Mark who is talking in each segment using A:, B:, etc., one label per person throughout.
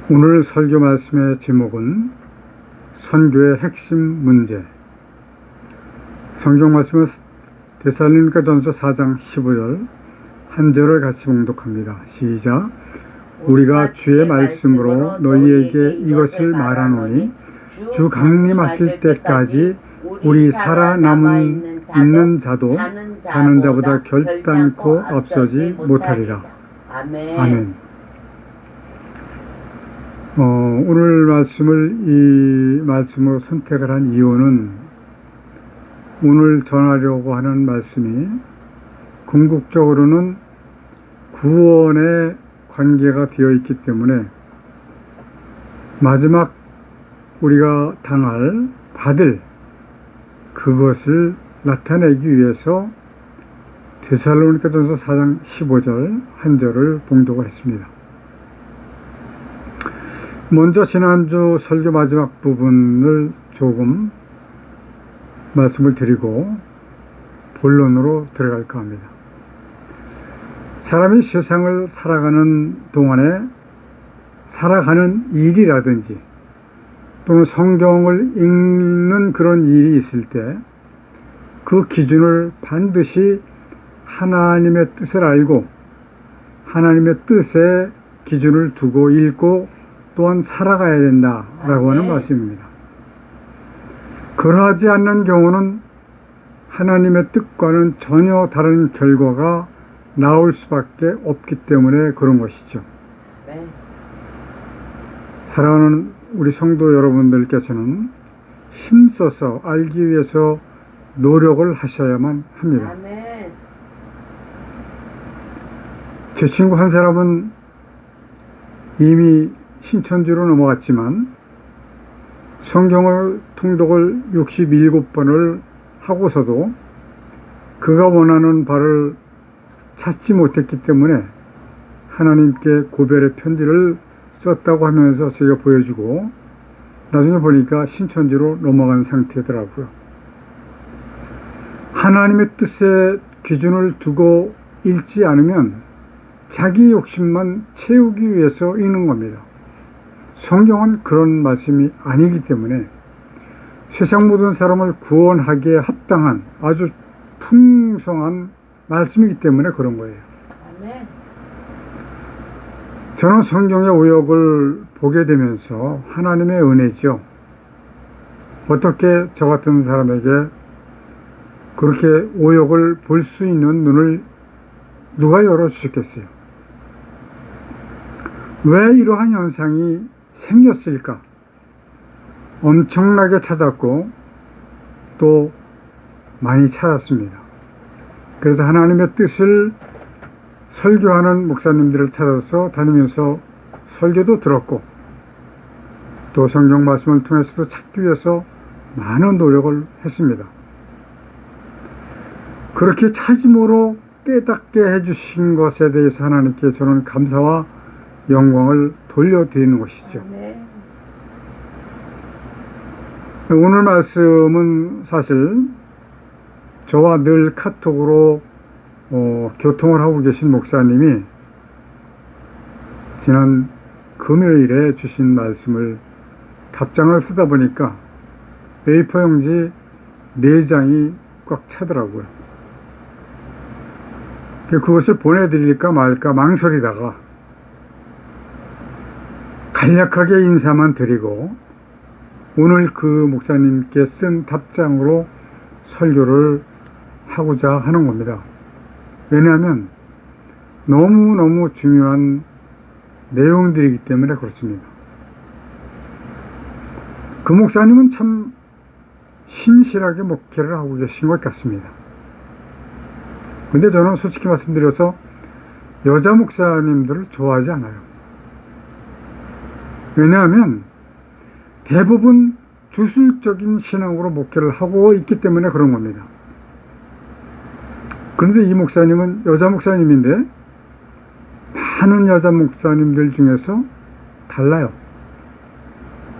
A: 오늘 설교 말씀의 제목은 선교의 핵심 문제. 성경 말씀은 데살로니가전서 4장 15절 한 절을 같이 봉독합니다. 시작. 우리가 주의 말씀으로 너희에게 이것을 말하노니 주 강림하실 때까지 우리 살아남은 있는 자도 자는 자보다 결단코 앞서지 못하리라. 아멘. 오늘 말씀을 이 말씀으로 선택을 한 이유는 오늘 전하려고 하는 말씀이 궁극적으로는 구원의 관계가 되어 있기 때문에 마지막 우리가 받을 그것을 나타내기 위해서 데살로니가전서 4장 15절 한 절을 봉독을 했습니다. 먼저 지난주 설교 마지막 부분을 조금 말씀을 드리고 본론으로 들어갈까 합니다. 사람이 세상을 살아가는 동안에 살아가는 일이라든지 또는 성경을 읽는 그런 일이 있을 때 그 기준을 반드시 하나님의 뜻을 알고 하나님의 뜻에 기준을 두고 읽고 또한 살아가야 된다라고 하는 말씀입니다. 그러하지 않는 경우는 하나님의 뜻과는 전혀 다른 결과가 나올 수밖에 없기 때문에 그런 것이죠. 사랑하는 우리 성도 여러분들께서는 힘써서 알기 위해서 노력을 하셔야만 합니다. 제 친구 한 사람은 이미 신천지로 넘어갔지만 성경을 통독을 67번을 하고서도 그가 원하는 바를 찾지 못했기 때문에 하나님께 고별의 편지를 썼다고 하면서 제가 보여주고 나중에 보니까 신천지로 넘어간 상태더라고요. 하나님의 뜻에 기준을 두고 읽지 않으면 자기 욕심만 채우기 위해서 읽는 겁니다. 성경은 그런 말씀이 아니기 때문에 세상 모든 사람을 구원하기에 합당한 아주 풍성한 말씀이기 때문에 그런 거예요. 저는 성경의 오역을 보게 되면서 하나님의 은혜죠. 어떻게 저 같은 사람에게 그렇게 오역을 볼 수 있는 눈을 누가 열어주셨겠어요? 왜 이러한 현상이 생겼을까? 엄청나게 찾았고 또 많이 찾았습니다. 그래서 하나님의 뜻을 설교하는 목사님들을 찾아서 다니면서 설교도 들었고 또 성경 말씀을 통해서도 찾기 위해서 많은 노력을 했습니다. 그렇게 찾음으로 깨닫게 해주신 것에 대해서 하나님께 저는 감사와 영광을 돌려드리는 것이죠. 오늘 말씀은 사실 저와 늘 카톡으로 교통을 하고 계신 목사님이 지난 금요일에 주신 말씀을 답장을 쓰다 보니까 A4 용지 4장이 꽉 차더라고요. 그것을 보내드릴까 말까 망설이다가 간략하게 인사만 드리고 오늘 그 목사님께 쓴 답장으로 설교를 하고자 하는 겁니다. 왜냐하면 너무너무 중요한 내용들이기 때문에 그렇습니다. 그 목사님은 참 신실하게 목회를 하고 계신 것 같습니다. 근데 저는 솔직히 말씀드려서 여자 목사님들을 좋아하지 않아요. 왜냐하면 대부분 주술적인 신앙으로 목회를 하고 있기 때문에 그런 겁니다. 그런데 이 목사님은 여자 목사님인데 많은 여자 목사님들 중에서 달라요.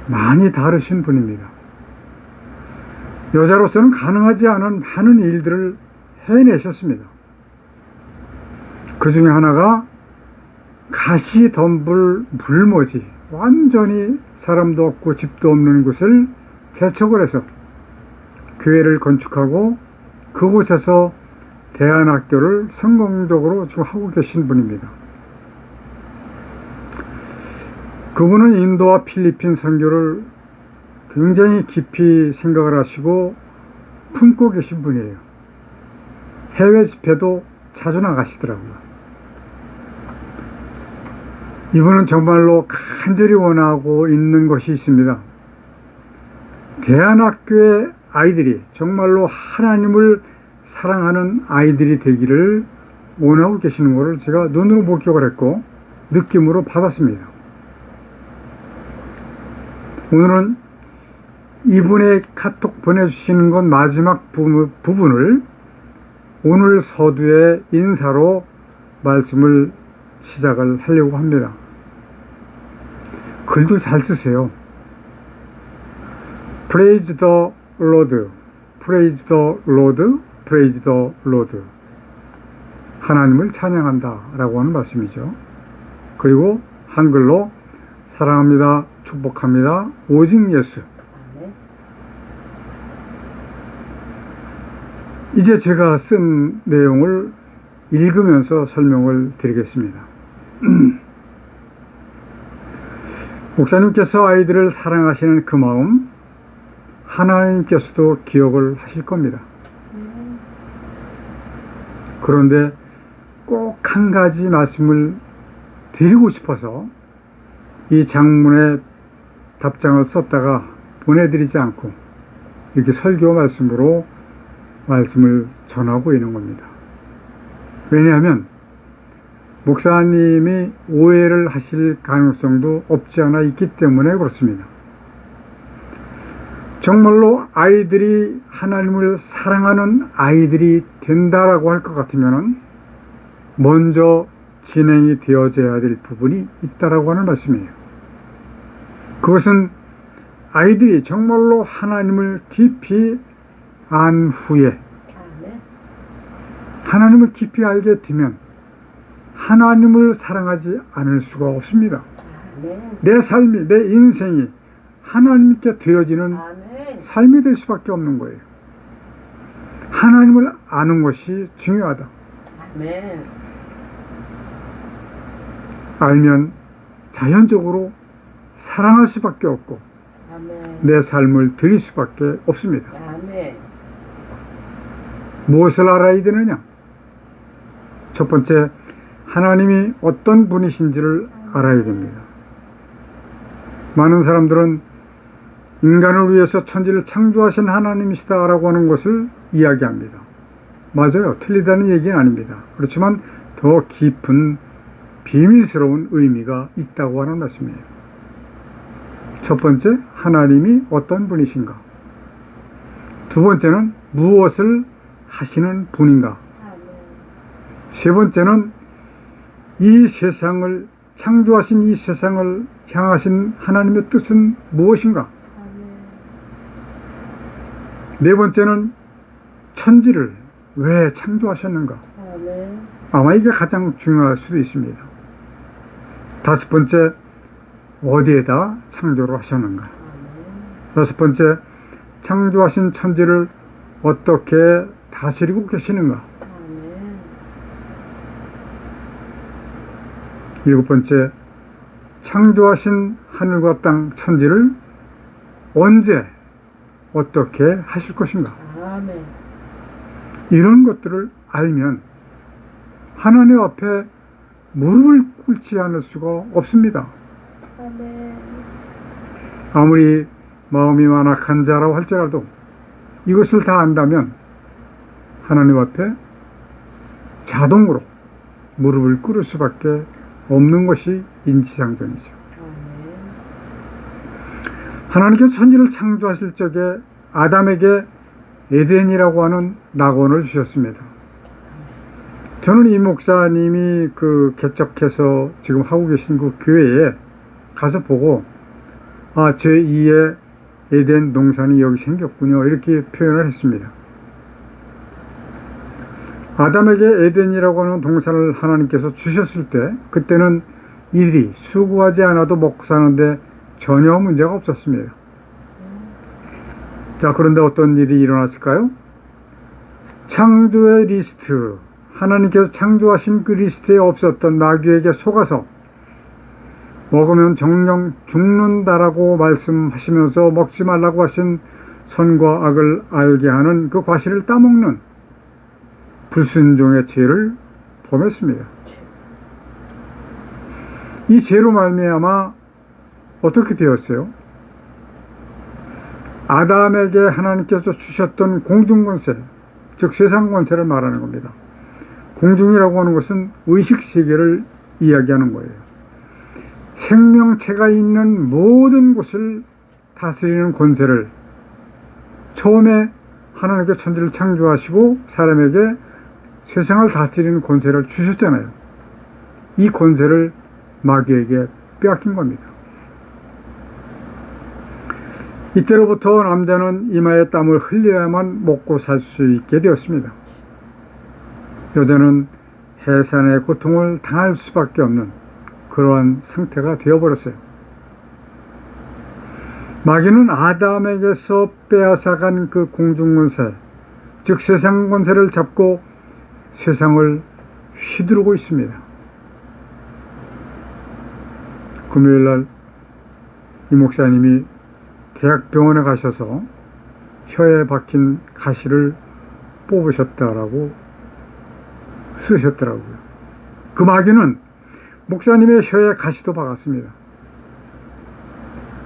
A: 많이 다르신 분입니다. 여자로서는 가능하지 않은 많은 일들을 해내셨습니다. 그 중에 하나가 가시덤불 불모지, 완전히 사람도 없고 집도 없는 곳을 개척을 해서 교회를 건축하고 그곳에서 대안학교를 성공적으로 지금 하고 계신 분입니다. 그분은 인도와 필리핀 선교를 굉장히 깊이 생각을 하시고 품고 계신 분이에요. 해외 집회도 자주 나가시더라고요. 이분은 정말로 간절히 원하고 있는 것이 있습니다. 대안학교의 아이들이 정말로 하나님을 사랑하는 아이들이 되기를 원하고 계시는 것을 제가 눈으로 목격을 했고 느낌으로 받았습니다. 오늘은 이분의 카톡 보내주시는 건 마지막 부분을 오늘 서두의 인사로 말씀을 시작을 하려고 합니다. 글도 잘 쓰세요. Praise the Lord, Praise the Lord, Praise the Lord. 하나님을 찬양한다 라고 하는 말씀이죠. 그리고 한글로 사랑합니다, 축복합니다, 오직 예수. 이제 제가 쓴 내용을 읽으면서 설명을 드리겠습니다. 목사님께서 아이들을 사랑하시는 그 마음 하나님께서도 기억을 하실 겁니다. 그런데 꼭 한 가지 말씀을 드리고 싶어서 이 장문의 답장을 썼다가 보내드리지 않고 이렇게 설교 말씀으로 말씀을 전하고 있는 겁니다. 왜냐하면 목사님이 오해를 하실 가능성도 없지 않아 있기 때문에 그렇습니다. 정말로 아이들이 하나님을 사랑하는 아이들이 된다라고 할 것 같으면 먼저 진행이 되어져야 될 부분이 있다라고 하는 말씀이에요. 그것은 아이들이 정말로 하나님을 깊이 안 후에 하나님을 깊이 알게 되면 하나님을 사랑하지 않을 수가 없습니다. 내 삶이, 내 인생이 하나님께 되어지는 삶이 될 수밖에 없는 거예요. 하나님을 아는 것이 중요하다. 알면 자연적으로 사랑할 수밖에 없고 내 삶을 드릴 수밖에 없습니다. 무엇을 알아야 되느냐? 첫 번째, 하나님이 어떤 분이신지를 알아야 됩니다. 많은 사람들은 인간을 위해서 천지를 창조하신 하나님이시다라고 하는 것을 이야기합니다. 맞아요. 틀리다는 얘기는 아닙니다. 그렇지만 더 깊은 비밀스러운 의미가 있다고 하는 말씀이에요. 첫 번째, 하나님이 어떤 분이신가? 두 번째는 무엇을 하시는 분인가? 세 번째는 이 세상을 창조하신 이 세상을 향하신 하나님의 뜻은 무엇인가? 네 번째는 천지를 왜 창조하셨는가? 아마 이게 가장 중요할 수도 있습니다. 다섯 번째, 어디에다 창조를 하셨는가? 여섯 번째, 창조하신 천지를 어떻게 다스리고 계시는가? 일곱 번째, 창조하신 하늘과 땅 천지를 언제 어떻게 하실 것인가? 이런 것들을 알면 하나님 앞에 무릎을 꿇지 않을 수가 없습니다. 아무리 마음이 완악한 자라고 할지라도 이것을 다 안다면 하나님 앞에 자동으로 무릎을 꿇을 수밖에 없는 것이 인지상정이죠. 하나님께서 천지를 창조하실 적에 아담에게 에덴이라고 하는 낙원을 주셨습니다. 저는 이 목사님이 그 개척해서 지금 하고 계신 그 교회에 가서 보고 제2의 에덴 동산이 여기 생겼군요, 이렇게 표현을 했습니다. 아담에게 에덴이라고 하는 동산을 하나님께서 주셨을 때 그때는 이들이 수고하지 않아도 먹고 사는데 전혀 문제가 없었습니다. 자, 그런데 어떤 일이 일어났을까요? 창조의 리스트, 하나님께서 창조하신 그 리스트에 없었던 마귀에게 속아서 먹으면 정령 죽는다라고 말씀하시면서 먹지 말라고 하신 선과 악을 알게 하는 그 과실을 따먹는 불순종의 죄를 범했습니다. 이 죄로 말미암아 어떻게 되었어요? 아담에게 하나님께서 주셨던 공중권세, 즉 세상권세를 말하는 겁니다. 공중이라고 하는 것은 의식세계를 이야기하는 거예요. 생명체가 있는 모든 곳을 다스리는 권세를 처음에 하나님께 천지를 창조하시고 사람에게 세상을 다스리는 권세를 주셨잖아요. 이 권세를 마귀에게 빼앗긴 겁니다. 이때로부터 남자는 이마에 땀을 흘려야만 먹고 살 수 있게 되었습니다. 여자는 해산의 고통을 당할 수밖에 없는 그러한 상태가 되어버렸어요. 마귀는 아담에게서 빼앗아간 그 공중권세, 즉 세상 권세를 잡고 세상을 휘두르고 있습니다. 금요일날 이 목사님이 대학병원에 가셔서 혀에 박힌 가시를 뽑으셨다라고 쓰셨더라고요. 그 마귀는 목사님의 혀에 가시도 박았습니다.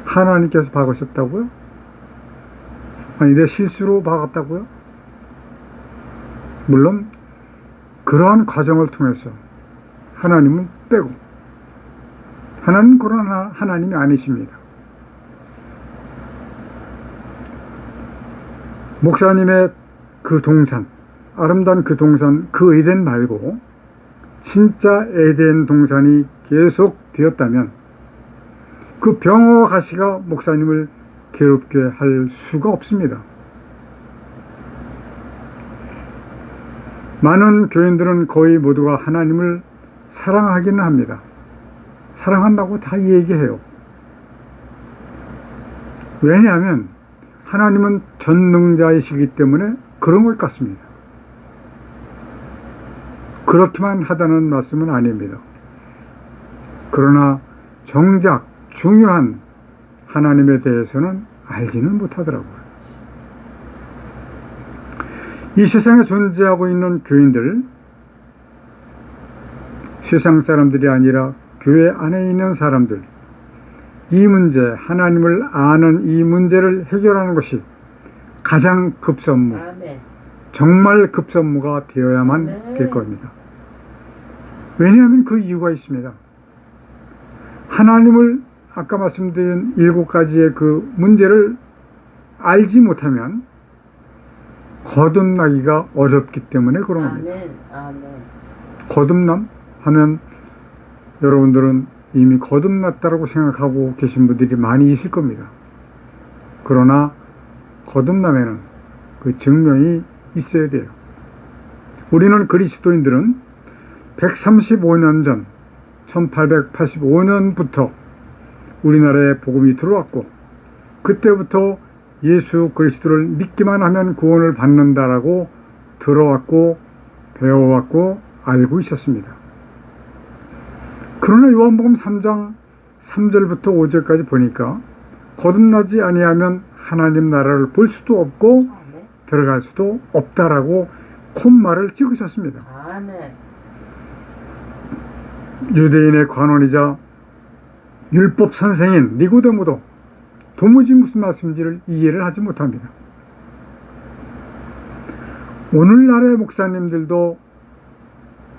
A: 하나님께서 박으셨다고요? 아니, 내 실수로 박았다고요? 물론 그러한 과정을 통해서 하나님은 빼고, 하나님은 그런 하나님이 아니십니다. 목사님의 그 동산, 아름다운 그 동산, 그 에덴 말고 진짜 에덴 동산이 계속 되었다면 그 병어와 가시가 목사님을 괴롭게 할 수가 없습니다. 많은 교인들은 거의 모두가 하나님을 사랑하기는 합니다. 사랑한다고 다 얘기해요. 왜냐하면 하나님은 전능자이시기 때문에 그런 것 같습니다. 그렇기만 하다는 말씀은 아닙니다. 그러나 정작 중요한 하나님에 대해서는 알지는 못하더라고요. 이 세상에 존재하고 있는 교인들, 세상 사람들이 아니라 교회 안에 있는 사람들, 이 문제, 하나님을 아는 이 문제를 해결하는 것이 가장 급선무, 정말 급선무가 되어야만 될 겁니다. 왜냐하면 그 이유가 있습니다. 하나님을 아까 말씀드린 7가지의 그 문제를 알지 못하면 거듭나기가 어렵기 때문에 그런 겁니다. 거듭남 하면 여러분들은 이미 거듭났다고 생각하고 계신 분들이 많이 있을 겁니다. 그러나 거듭남에는 그 증명이 있어야 돼요. 우리는 그리스도인들은 135년 전 1885년부터 우리나라에 복음이 들어왔고, 그때부터 예수 그리스도를 믿기만 하면 구원을 받는다라고 들어왔고 배워왔고 알고 있었습니다. 그러나 요한복음 3장 3절부터 5절까지 보니까 거듭나지 아니하면 하나님 나라를 볼 수도 없고 들어갈 수도 없다라고 콧말을 찍으셨습니다. 유대인의 관원이자 율법 선생인 니고데모도 도무지 무슨 말씀인지를 이해를 하지 못합니다. 오늘날의 목사님들도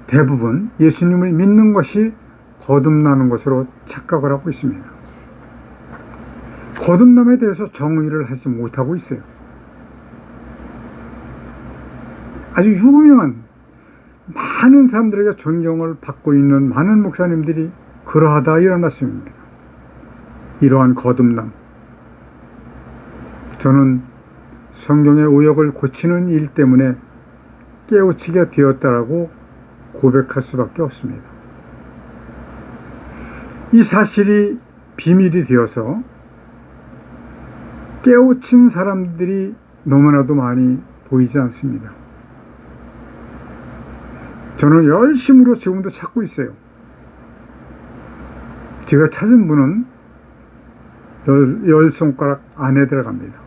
A: 대부분 예수님을 믿는 것이 거듭나는 것으로 착각을 하고 있습니다. 거듭남에 대해서 정의를 하지 못하고 있어요. 아주 유명한 많은 사람들에게 존경을 받고 있는 많은 목사님들이 그러하다 이런 말씀입니다. 이러한 거듭남, 저는 성경의 오역을 고치는 일 때문에 깨우치게 되었다라고 고백할 수밖에 없습니다. 이 사실이 비밀이 되어서 깨우친 사람들이 너무나도 많이 보이지 않습니다. 저는 열심으로 지금도 찾고 있어요. 제가 찾은 분은 열 손가락 안에 들어갑니다.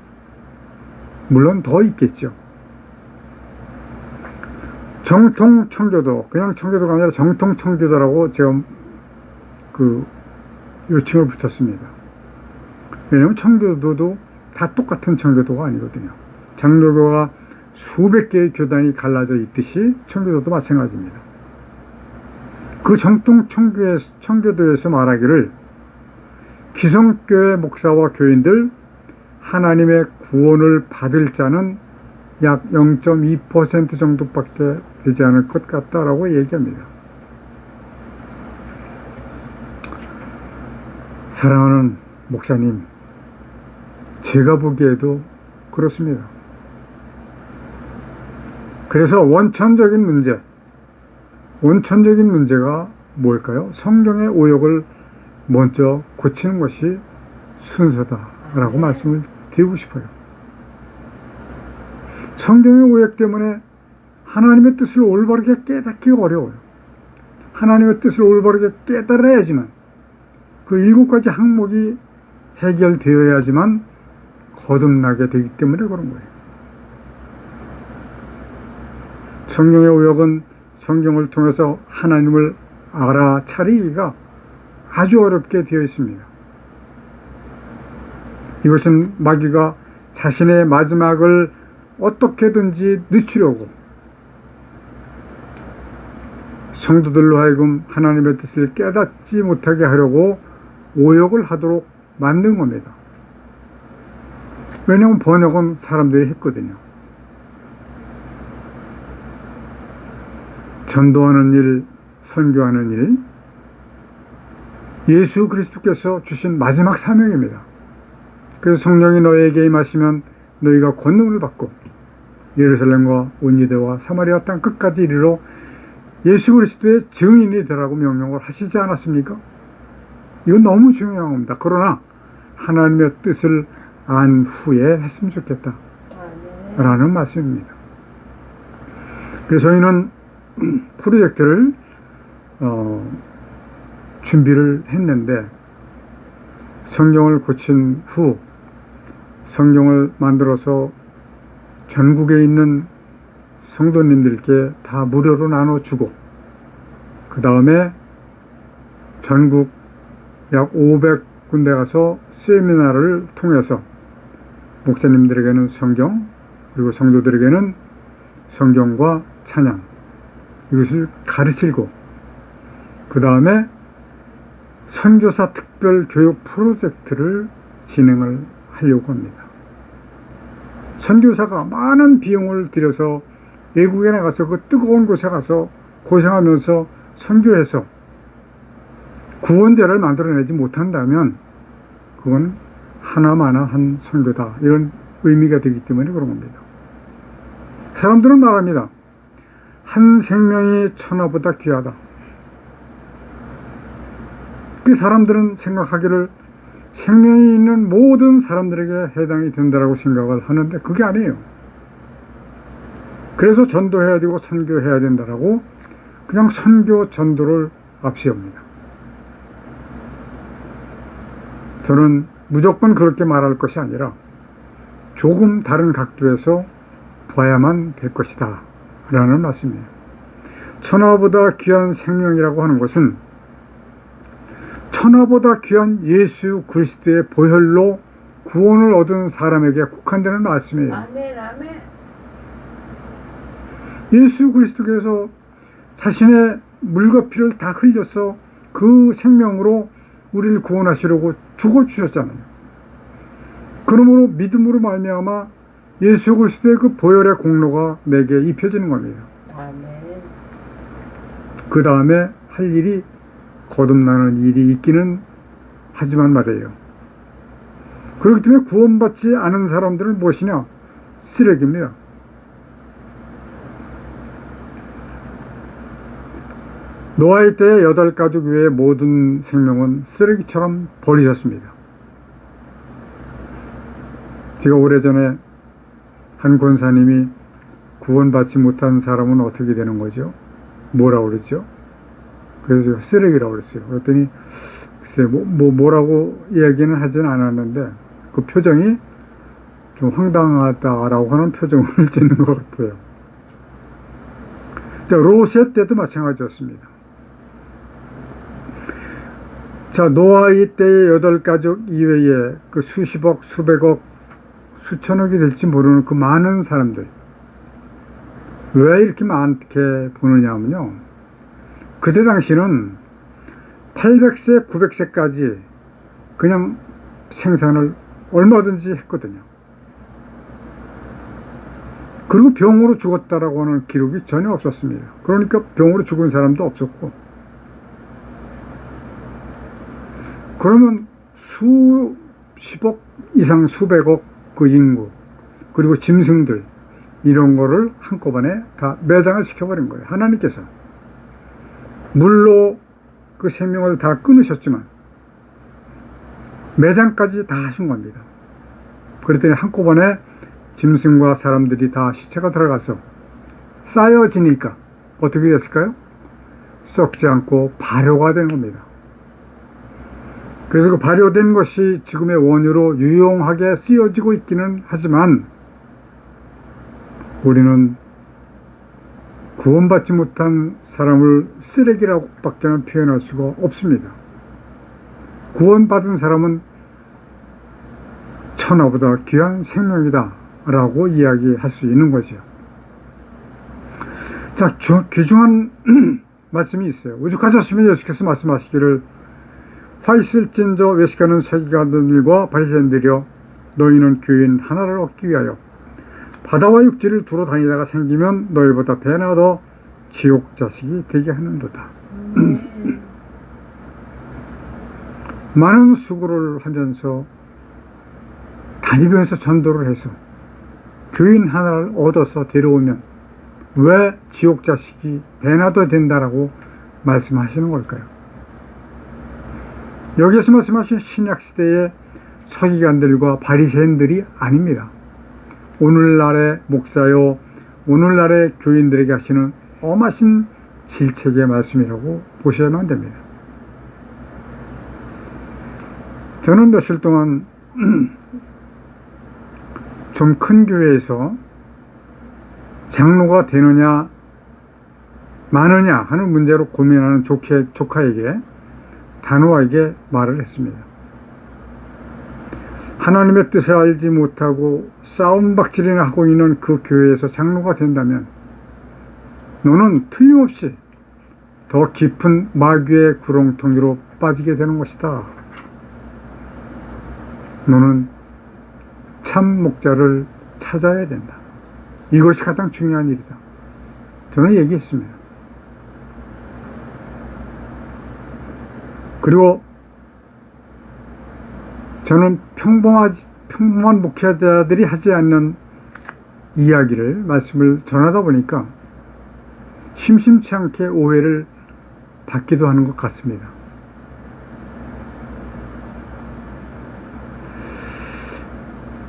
A: 물론 더 있겠죠. 정통 청교도, 그냥 청교도가 아니라 정통 청교도라고 제가 그 요칭을 붙였습니다. 왜냐하면 청교도도 다 똑같은 청교도가 아니거든요. 장로교가 수백 개의 교단이 갈라져 있듯이 청교도도 마찬가지입니다. 그 정통 청교도에서 말하기를 기성교회 목사와 교인들 하나님의 구원을 받을 자는 약 0.2% 정도밖에 되지 않을 것 같다라고 얘기합니다. 사랑하는 목사님, 제가 보기에도 그렇습니다. 그래서 원천적인 문제가 뭘까요? 성경의 오역을 먼저 고치는 것이 순서다라고 말씀을 드리고 싶어요. 성경의 오역 때문에 하나님의 뜻을 올바르게 깨닫기가 어려워요. 하나님의 뜻을 올바르게 깨달아야지만 그 7가지 항목이 해결되어야지만 거듭나게 되기 때문에 그런 거예요. 성경의 오역은 성경을 통해서 하나님을 알아차리기가 아주 어렵게 되어 있습니다. 이것은 마귀가 자신의 마지막을 어떻게든지 늦추려고 성도들로 하여금 하나님의 뜻을 깨닫지 못하게 하려고 오역을 하도록 만든 겁니다. 왜냐하면 번역은 사람들이 했거든요. 전도하는 일, 선교하는 일, 예수 그리스도께서 주신 마지막 사명입니다. 그래서 성령이 너희에게 임하시면 너희가 권능을 받고 예루살렘과 온 유대와 사마리아 땅 끝까지 이르러 예수 그리스도의 증인이 되라고 명령을 하시지 않았습니까? 이건 너무 중요한 겁니다. 그러나 하나님의 뜻을 안 후에 했으면 좋겠다 라는 말씀입니다. 그래서 저희는 프로젝트를 준비를 했는데, 성경을 고친 후 성경을 만들어서 전국에 있는 성도님들께 다 무료로 나눠주고, 그 다음에 전국 약 500군데 가서 세미나를 통해서 목사님들에게는 성경, 그리고 성도들에게는 성경과 찬양, 이것을 가르치고, 그 다음에 선교사 특별 교육 프로젝트를 진행을 하려고 합니다. 선교사가 많은 비용을 들여서 외국에 나가서 그 뜨거운 곳에 가서 고생하면서 선교해서 구원자를 만들어내지 못한다면 그건 하나마나한 선교다, 이런 의미가 되기 때문에 그런 겁니다. 사람들은 말합니다. 한 생명이 천하보다 귀하다. 그 사람들은 생각하기를 생명이 있는 모든 사람들에게 해당이 된다라고 생각을 하는데 그게 아니에요. 그래서 전도해야 되고 선교해야 된다라고 그냥 선교 전도를 앞세웁니다. 저는 무조건 그렇게 말할 것이 아니라 조금 다른 각도에서 봐야만 될 것이다 라는 말씀이에요. 천하보다 귀한 생명이라고 하는 것은 천하보다 귀한 예수 그리스도의 보혈로 구원을 얻은 사람에게 국한되는 말씀이에요.
B: 아멘, 아멘.
A: 예수 그리스도께서 자신의 물과 피를 다 흘려서 그 생명으로 우리를 구원하시려고 죽어주셨잖아요. 그러므로 믿음으로 말미암아 예수 그리스도의 그 보혈의 공로가 내게 입혀지는 겁니다.
B: 아멘.
A: 그 다음에 할 일이 거듭나는 일이 있기는 하지만 말이에요. 그렇기 때문에 구원받지 않은 사람들은 무엇이냐? 쓰레기입니다. 노아의 때의 8가족 외의 모든 생명은 쓰레기처럼 버리셨습니다. 제가 오래전에 한 권사님이 구원받지 못한 사람은 어떻게 되는 거죠? 뭐라고 그랬죠? 그래서 제가 쓰레기라고 그랬어요. 그랬더니 글쎄 뭐라고 이야기는 하진 않았는데 그 표정이 좀 황당하다라고 하는 표정을 짓는 것 같아요. 자, 롯의 때도 마찬가지였습니다. 자, 노아의 때의 8가족 이외에 그 수십억, 수백억, 수천억이 될지 모르는 그 많은 사람들, 왜 이렇게 많게 보느냐 하면요, 그때 당시는 800세, 900세까지 그냥 생산을 얼마든지 했거든요. 그리고 병으로 죽었다라고 하는 기록이 전혀 없었습니다. 그러니까 병으로 죽은 사람도 없었고, 그러면 수십억 이상 수백억 그 인구, 그리고 짐승들, 이런 거를 한꺼번에 다 매장을 시켜버린 거예요. 하나님께서 물로 그 생명을 다 끊으셨지만 매장까지 다 하신 겁니다. 그랬더니 한꺼번에 짐승과 사람들이 다 시체가 들어가서 쌓여지니까 어떻게 됐을까요? 썩지 않고 발효가 된 겁니다. 그래서 그 발효된 것이 지금의 원유로 유용하게 쓰여지고 있기는 하지만 우리는 구원받지 못한 사람을 쓰레기라고 밖에는 표현할 수가 없습니다. 구원받은 사람은 천하보다 귀한 생명이다 라고 이야기할 수 있는 거죠. 자, 귀중한 말씀이 있어요. 오죽하셨으면 예수께서 말씀하시기를 화 있을진저 외식하는 서기관들과 바리새인들이여, 너희는 교인 하나를 얻기 위하여 바다와 육지를 두루 다니다가 생기면 너희보다 배나 더 지옥 자식이 되게 하는도다. 많은 수고를 하면서 다니면서 전도를 해서 교인 하나를 얻어서 데려오면 왜 지옥 자식이 배나 더 된다라고 말씀하시는 걸까요? 여기에서 말씀하신 신약시대의 서기관들과 바리새인들이 아닙니다. 오늘날의 목사요, 오늘날의 교인들에게 하시는 엄하신 질책의 말씀이라고 보셔야만 됩니다. 저는 며칠 동안 좀 큰 교회에서 장로가 되느냐 마느냐 하는 문제로 고민하는 조카에게 단호하게 말을 했습니다. 하나님의 뜻을 알지 못하고 싸움박질이나 하고 있는 그 교회에서 장로가 된다면 너는 틀림없이 더 깊은 마귀의 구렁텅이로 빠지게 되는 것이다. 너는 참 목자를 찾아야 된다. 이것이 가장 중요한 일이다. 저는 얘기했습니다. 그리고 저는 평범한 목회자들이 하지 않는 이야기를, 말씀을 전하다 보니까 심심치 않게 오해를 받기도 하는 것 같습니다.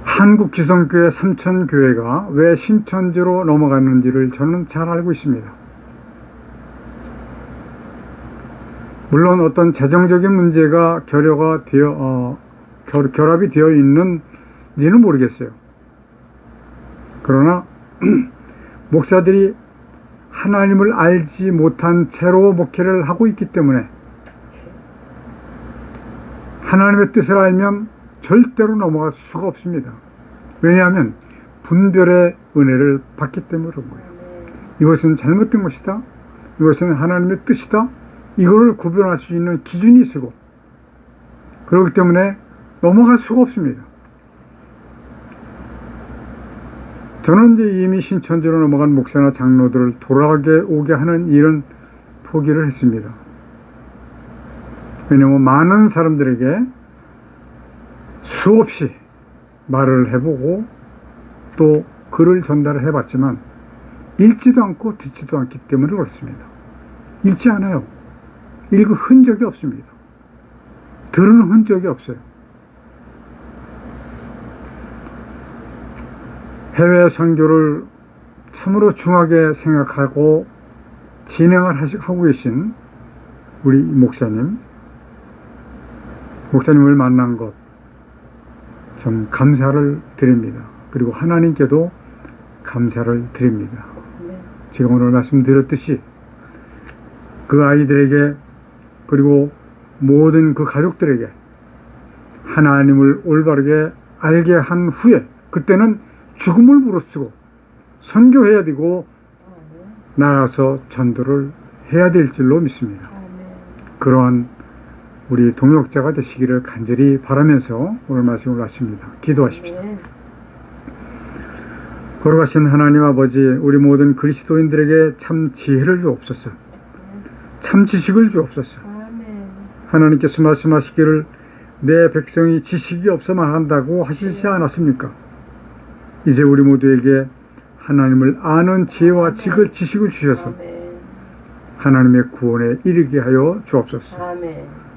A: 한국 기성교회 삼천교회가 왜 신천지로 넘어갔는지를 저는 잘 알고 있습니다. 물론 어떤 재정적인 문제가 결합이 되어 있는지는 모르겠어요. 그러나 목사들이 하나님을 알지 못한 채로 목회를 하고 있기 때문에 하나님의 뜻을 알면 절대로 넘어갈 수가 없습니다. 왜냐하면 분별의 은혜를 받기 때문에 그런 거예요. 이것은 잘못된 것이다, 이것은 하나님의 뜻이다, 이거를 구별할 수 있는 기준이 있고, 그렇기 때문에 넘어갈 수가 없습니다. 저는 이제 이미 신천지로 넘어간 목사나 장로들을 돌아오게 하는 일은 포기를 했습니다. 왜냐하면 많은 사람들에게 수없이 말을 해보고 또 글을 전달을 해봤지만 읽지도 않고 듣지도 않기 때문에 그렇습니다. 읽지 않아요. 읽은 흔적이 없습니다. 들은 흔적이 없어요. 해외 선교를 참으로 중하게 생각하고 진행을 하고 계신 우리 목사님을 만난 것 좀 감사를 드립니다. 그리고 하나님께도 감사를 드립니다. 제가 오늘 말씀드렸듯이 그 아이들에게 그리고 모든 그 가족들에게 하나님을 올바르게 알게 한 후에 그때는 죽음을 무릅쓰고 선교해야 되고 나가서 전도를 해야 될 줄로 믿습니다. 그러한 우리 동역자가 되시기를 간절히 바라면서 오늘 말씀을 마칩니다. 기도하십시다. 걸어가신 하나님 아버지, 우리 모든 그리스도인들에게 참 지혜를 주옵소서. 참 지식을 주옵소서. 하나님께서 말씀하시기를 내 백성이 지식이 없어 망한다고 하시지 않았습니까? 이제 우리 모두에게 하나님을 아는 지혜와 지식을 주셔서 하나님의 구원에 이르게 하여 주옵소서.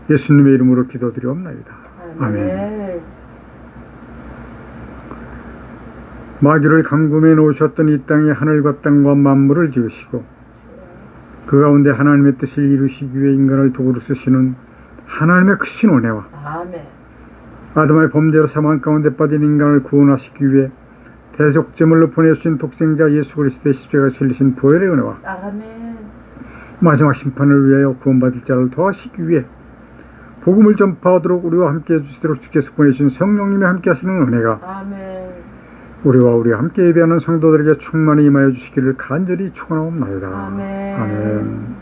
A: 예수님의 이름으로 기도드리옵나이다. 아멘. 마귀를 감금해 놓으셨던 이 땅에 하늘과 땅과 만물을 지으시고 그 가운데 하나님의 뜻을 이루시기 위해 인간을 도구로 쓰시는 하나님의 크신 은혜와 아담의 범죄로 사망 가운데 빠진 인간을 구원하시기 위해 대속제물로 보내주신 독생자 예수 그리스도의 십자가에 실리신 보혈의 은혜와 마지막 심판을 위하여 구원받을 자를 도와시기 위해 복음을 전파하도록 우리와 함께 해주시도록 주께서 보내주신 성령님이 함께 하시는 은혜가 우리와 함께 예배하는 성도들에게 충만히 임하여 주시기를 간절히 축원하옵나이다. 아멘.